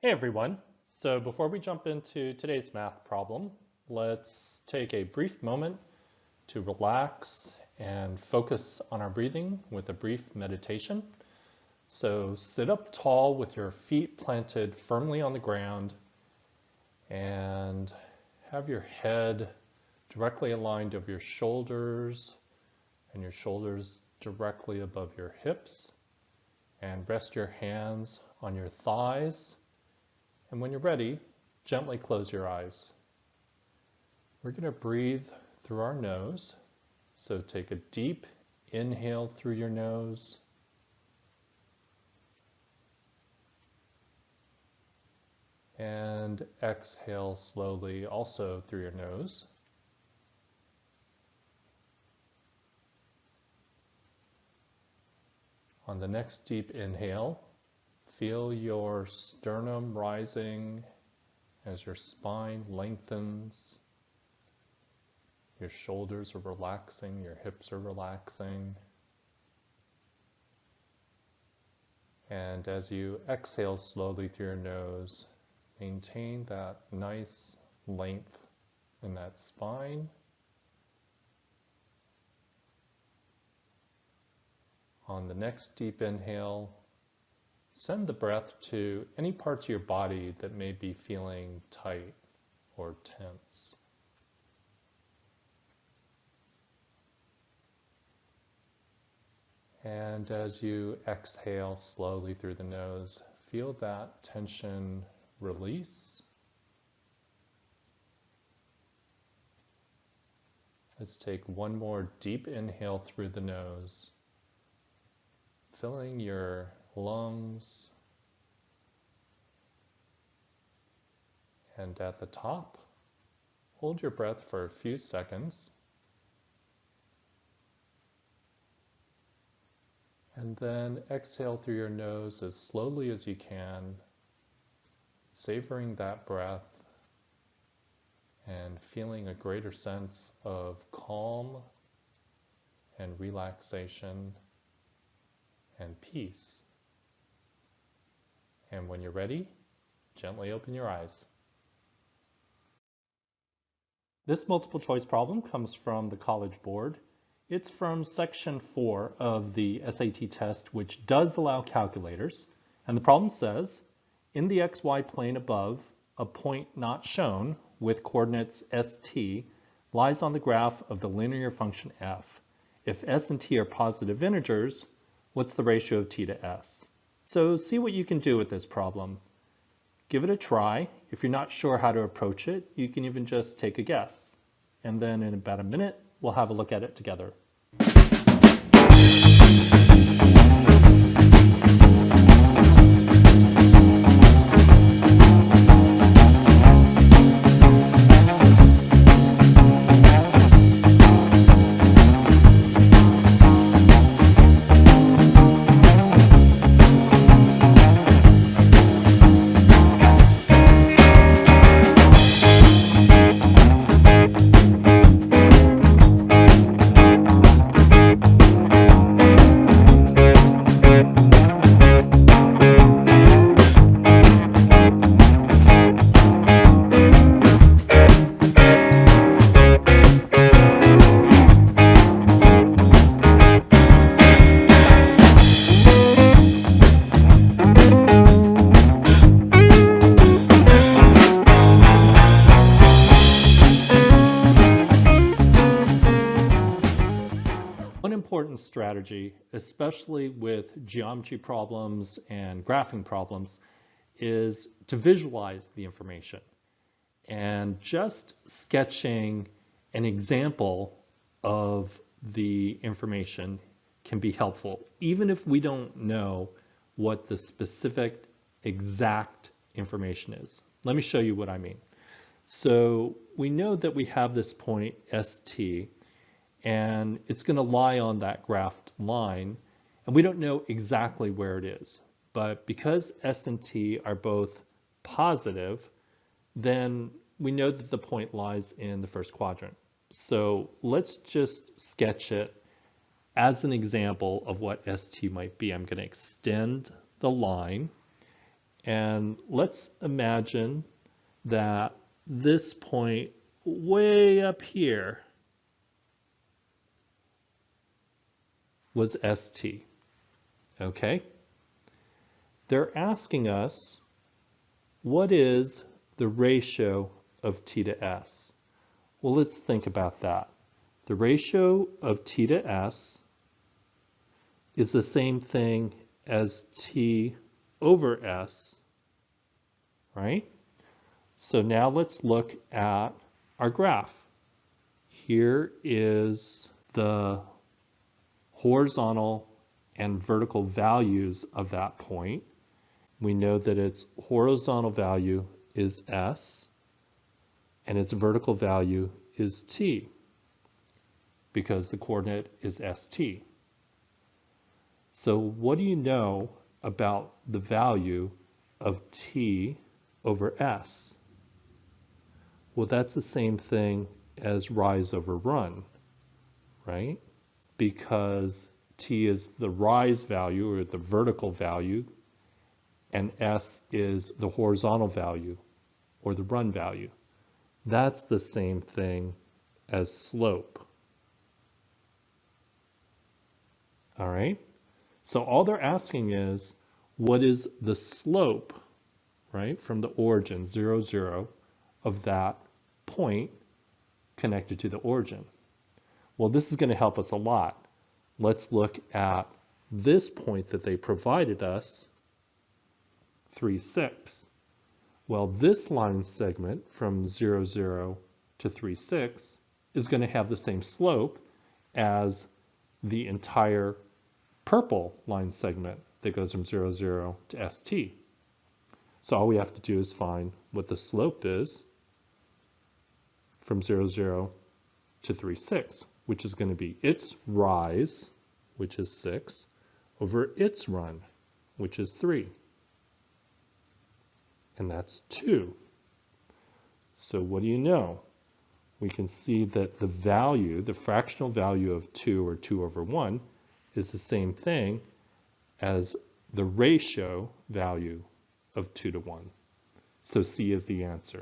Hey everyone. So before we jump into today's math problem, let's take a brief moment to relax and focus on our breathing with a brief meditation. So sit up tall with your feet planted firmly on the ground and have your head directly aligned over your shoulders and your shoulders directly above your hips, and rest your hands on your thighs. And when you're ready, gently close your eyes. We're going to breathe through our nose. So take a deep inhale through your nose. And exhale slowly also through your nose. On the next deep inhale, feel your sternum rising as your spine lengthens. Your shoulders are relaxing, your hips are relaxing. And as you exhale slowly through your nose, maintain that nice length in that spine. On the next deep inhale, send the breath to any parts of your body that may be feeling tight or tense. And as you exhale slowly through the nose, feel that tension release. Let's take one more deep inhale through the nose, filling your lungs. And at the top, hold your breath for a few seconds. And then exhale through your nose as slowly as you can, savoring that breath and feeling a greater sense of calm and relaxation and peace. And when you're ready, gently open your eyes. This multiple choice problem comes from the College Board. It's from section 4 of the SAT test, which does allow calculators. And the problem says, in the XY plane above, a point not shown with coordinates st lies on the graph of the linear function f. If s and t are positive integers, what's the ratio of t to s? So see what you can do with this problem. Give it a try. If you're not sure how to approach it, you can even just take a guess. And then in about a minute, we'll have a look at it together. One important strategy, especially with geometry problems and graphing problems, is to visualize the information. And just sketching an example of the information can be helpful, even if we don't know what the specific exact information is. Let me show you what I mean. So we know that we have this point ST, and it's going to lie on that graphed line, and we don't know exactly where it is. But because S and T are both positive, then we know that the point lies in the first quadrant. So let's just sketch it as an example of what ST might be. I'm going to extend the line, And let's imagine that this point way up here was st, okay? They're asking us, what is the ratio of t to s? Well, let's think about that. The ratio of t to s is the same thing as t over s, right? So now let's look at our graph. Here is the horizontal and vertical values of that point. We know that its horizontal value is s and its vertical value is t because the coordinate is st. So what do you know about the value of t over s? Well, that's the same thing as rise over run, right? Because t is the rise value or the vertical value, and s is the horizontal value or the run value. That's the same thing as slope. All right? So all they're asking is, what is the slope, right, from the origin, 0, 0, of that point connected to the origin? Well, this is going to help us a lot. Let's look at this point that they provided us, 3, 6. Well, this line segment from 0, 0 to 3, 6 is going to have the same slope as the entire purple line segment that goes from 0, 0 to st. So all we have to do is find what the slope is from 0, 0 to 3, 6, which is going to be its rise, which is 6, over its run, which is 3. And that's 2. So what do you know? We can see that the value, the fractional value of 2 or 2 over 1 is the same thing as the ratio value of 2 to 1. So C is the answer.